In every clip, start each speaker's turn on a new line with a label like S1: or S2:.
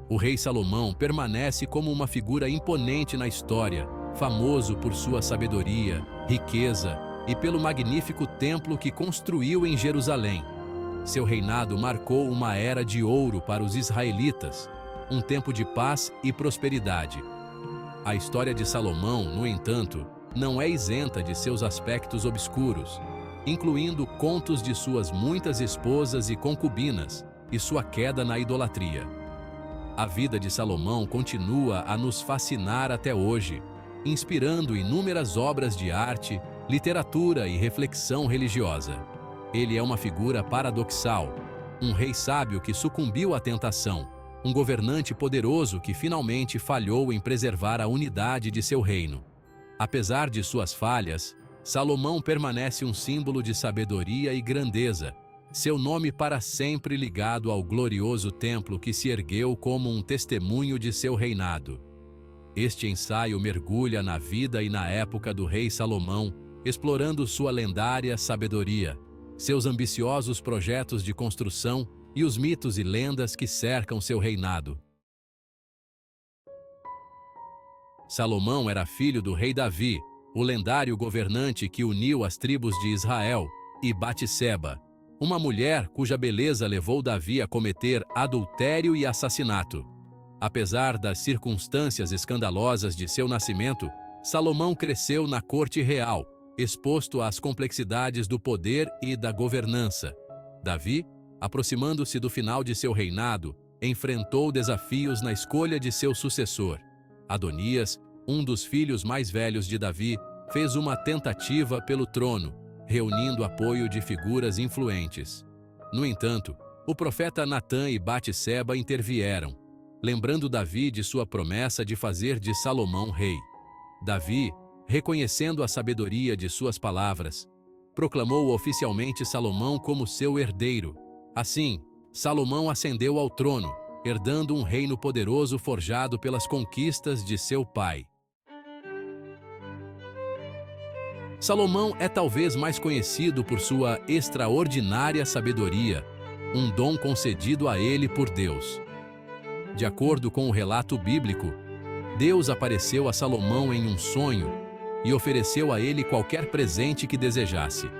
S1: O rei Salomão permanece como uma figura imponente na história, famoso por sua sabedoria, riqueza e pelo magnífico templo que construiu em Jerusalém. Seu reinado marcou uma era de ouro para os israelitas, um tempo de paz e prosperidade. A história de Salomão, no entanto, não é isenta de seus aspectos obscuros, incluindo contos de suas muitas esposas e concubinas e sua queda na idolatria. A vida de Salomão continua a nos fascinar até hoje, inspirando inúmeras obras de arte, literatura e reflexão religiosa. Ele é uma figura paradoxal, um rei sábio que sucumbiu à tentação, um governante poderoso que finalmente falhou em preservar a unidade de seu reino. Apesar de suas falhas, Salomão permanece um símbolo de sabedoria e grandeza, seu nome para sempre ligado ao glorioso templo que se ergueu como um testemunho de seu reinado. Este ensaio mergulha na vida e na época do rei Salomão, explorando sua lendária sabedoria, seus ambiciosos projetos de construção e os mitos e lendas que cercam seu reinado. Salomão era filho do rei Davi, o lendário governante que uniu as tribos de Israel, e Batseba, uma mulher cuja beleza levou Davi a cometer adultério e assassinato. Apesar das circunstâncias escandalosas de seu nascimento, Salomão cresceu na corte real, exposto às complexidades do poder e da governança. Davi, aproximando-se do final de seu reinado, enfrentou desafios na escolha de seu sucessor. Adonias, um dos filhos mais velhos de Davi, fez uma tentativa pelo trono, reunindo apoio de figuras influentes. No entanto, o profeta Natã e Batseba intervieram, lembrando Davi de sua promessa de fazer de Salomão rei. Davi, reconhecendo a sabedoria de suas palavras, proclamou oficialmente Salomão como seu herdeiro. Assim, Salomão ascendeu ao trono, herdando um reino poderoso forjado pelas conquistas de seu pai. Salomão é talvez mais conhecido por sua extraordinária sabedoria, um dom concedido a ele por Deus. De acordo com o relato bíblico, Deus apareceu a Salomão em um sonho e ofereceu a ele qualquer presente que desejasse.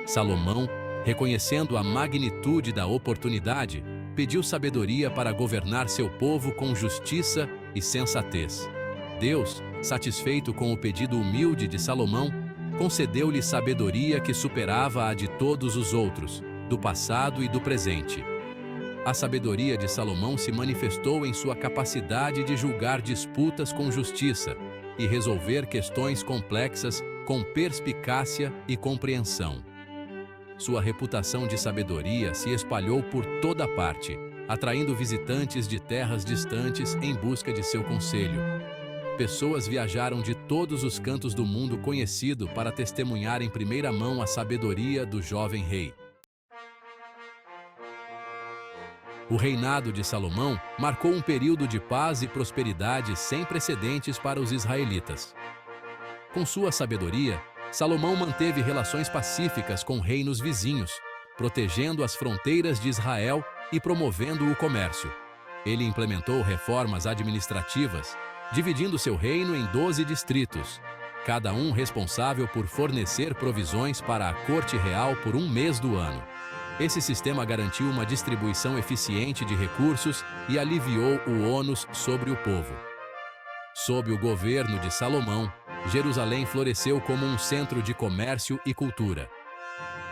S1: Salomão, reconhecendo a magnitude da oportunidade, pediu sabedoria para governar seu povo com justiça e sensatez. Deus, satisfeito com o pedido humilde de Salomão, concedeu-lhe sabedoria que superava a de todos os outros, do passado e do presente. A sabedoria de Salomão se manifestou em sua capacidade de julgar disputas com justiça e resolver questões complexas com perspicácia e compreensão. Sua reputação de sabedoria se espalhou por toda parte, atraindo visitantes de terras distantes em busca de seu conselho. Pessoas viajaram de todos os cantos do mundo conhecido para testemunhar em primeira mão a sabedoria do jovem rei. O reinado de Salomão marcou um período de paz e prosperidade sem precedentes para os israelitas. Com sua sabedoria, Salomão manteve relações pacíficas com reinos vizinhos, protegendo as fronteiras de Israel e promovendo o comércio. Ele implementou reformas administrativas, dividindo seu reino em 12 distritos, cada um responsável por fornecer provisões para a corte real por um mês do ano. Esse sistema garantiu uma distribuição eficiente de recursos e aliviou o ônus sobre o povo. Sob o governo de Salomão, Jerusalém floresceu como um centro de comércio e cultura.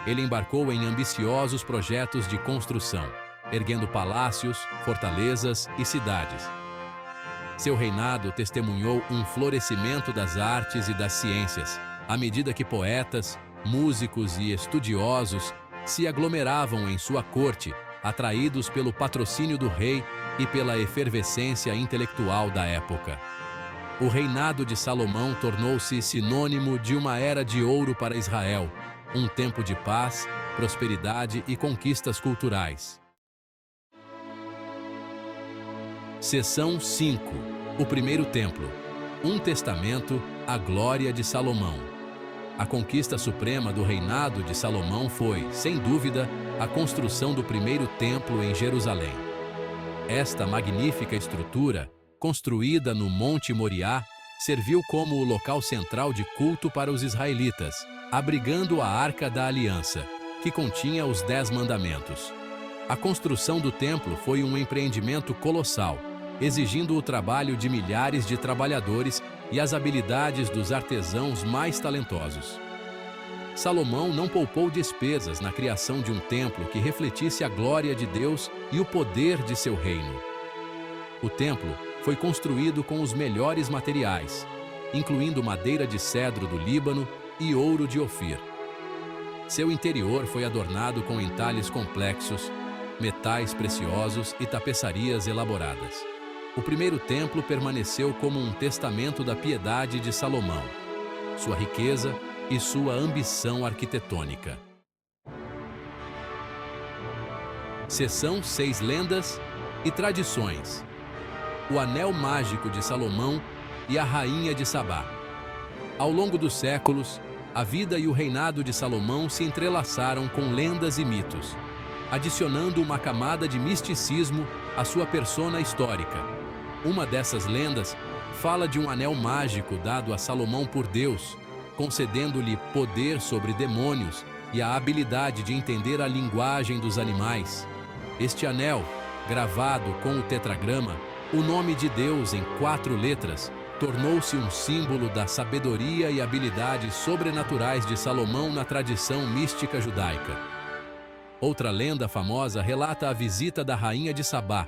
S1: Ele embarcou em ambiciosos projetos de construção, erguendo palácios, fortalezas e cidades. Seu reinado testemunhou um florescimento das artes e das ciências, à medida que poetas, músicos e estudiosos se aglomeravam em sua corte, atraídos pelo patrocínio do rei e pela efervescência intelectual da época. O reinado de Salomão tornou-se sinônimo de uma era de ouro para Israel, um tempo de paz, prosperidade e conquistas culturais. Seção 5. O primeiro templo. Um testamento, a glória de Salomão. A conquista suprema do reinado de Salomão foi, sem dúvida, a construção do primeiro templo em Jerusalém. Esta magnífica estrutura, construída no Monte Moriá, serviu como o local central de culto para os israelitas, abrigando a Arca da Aliança, que continha os 10 mandamentos. A construção do templo foi um empreendimento colossal, exigindo o trabalho de milhares de trabalhadores e as habilidades dos artesãos mais talentosos. Salomão não poupou despesas na criação de um templo que refletisse a glória de Deus e o poder de seu reino. O templo foi construído com os melhores materiais, incluindo madeira de cedro do Líbano e ouro de Ofir. Seu interior foi adornado com entalhes complexos, metais preciosos e tapeçarias elaboradas. O primeiro templo permaneceu como um testamento da piedade de Salomão, sua riqueza e sua ambição arquitetônica. Seção 6 Lendas e Tradições. O Anel Mágico de Salomão e a Rainha de Sabá. Ao longo dos séculos, a vida e o reinado de Salomão se entrelaçaram com lendas e mitos, adicionando uma camada de misticismo à sua persona histórica. Uma dessas lendas fala de um anel mágico dado a Salomão por Deus, concedendo-lhe poder sobre demônios e a habilidade de entender a linguagem dos animais. Este anel, gravado com o tetragrama, o nome de Deus em 4 letras, tornou-se um símbolo da sabedoria e habilidades sobrenaturais de Salomão na tradição mística judaica. Outra lenda famosa relata a visita da Rainha de Sabá,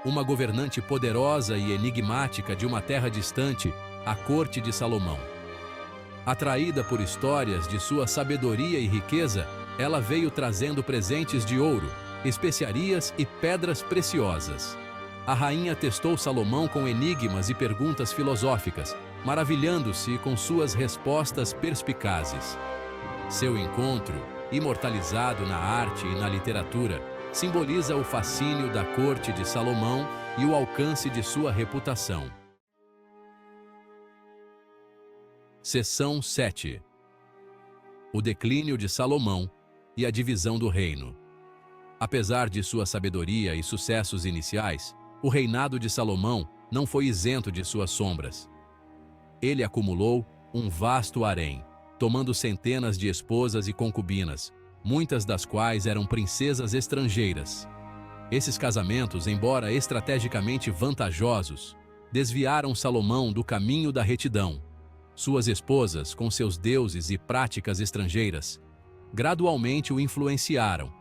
S1: uma governante poderosa e enigmática de uma terra distante, à corte de Salomão. Atraída por histórias de sua sabedoria e riqueza, ela veio trazendo presentes de ouro, especiarias e pedras preciosas. A rainha testou Salomão com enigmas e perguntas filosóficas, maravilhando-se com suas respostas perspicazes. Seu encontro, imortalizado na arte e na literatura, simboliza o fascínio da corte de Salomão e o alcance de sua reputação. Seção 7. O declínio de Salomão e a divisão do reino. Apesar de sua sabedoria e sucessos iniciais, o reinado de Salomão não foi isento de suas sombras. Ele acumulou um vasto harém, tomando centenas de esposas e concubinas, muitas das quais eram princesas estrangeiras. Esses casamentos, embora estrategicamente vantajosos, desviaram Salomão do caminho da retidão. Suas esposas, com seus deuses e práticas estrangeiras, gradualmente o influenciaram,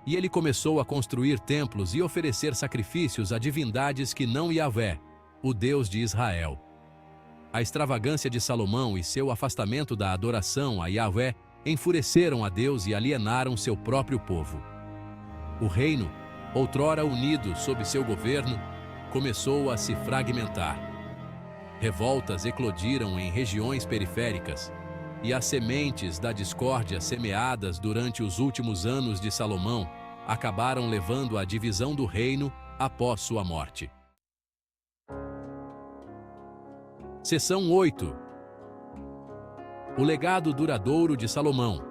S1: e ele começou a construir templos e oferecer sacrifícios a divindades que não Yahvé, o Deus de Israel. A extravagância de Salomão e seu afastamento da adoração a Yahvé enfureceram a Deus e alienaram seu próprio povo. O reino, outrora unido sob seu governo, começou a se fragmentar. Revoltas eclodiram em regiões periféricas, e as sementes da discórdia semeadas durante os últimos anos de Salomão acabaram levando à divisão do reino após sua morte. Seção 8. O legado duradouro de Salomão.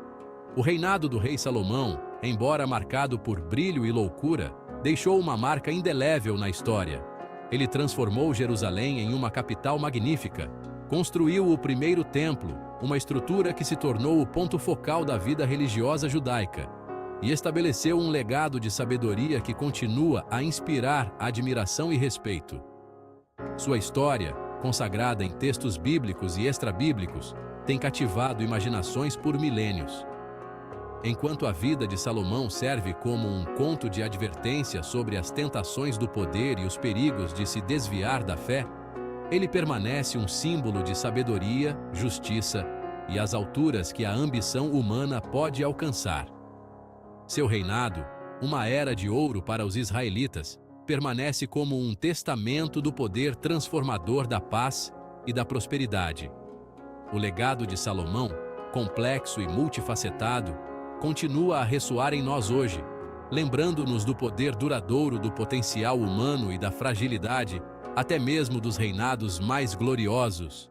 S1: O reinado do rei Salomão, embora marcado por brilho e loucura, deixou uma marca indelével na história. Ele transformou Jerusalém em uma capital magnífica, construiu o primeiro templo, uma estrutura que se tornou o ponto focal da vida religiosa judaica, e estabeleceu um legado de sabedoria que continua a inspirar admiração e respeito. Sua história, consagrada em textos bíblicos e extrabíblicos, tem cativado imaginações por milênios. Enquanto a vida de Salomão serve como um conto de advertência sobre as tentações do poder e os perigos de se desviar da fé, ele permanece um símbolo de sabedoria, justiça e as alturas que a ambição humana pode alcançar. Seu reinado, uma era de ouro para os israelitas, permanece como um testamento do poder transformador da paz e da prosperidade. O legado de Salomão, complexo e multifacetado, continua a ressoar em nós hoje, lembrando-nos do poder duradouro do potencial humano e da fragilidade, até mesmo dos reinados mais gloriosos.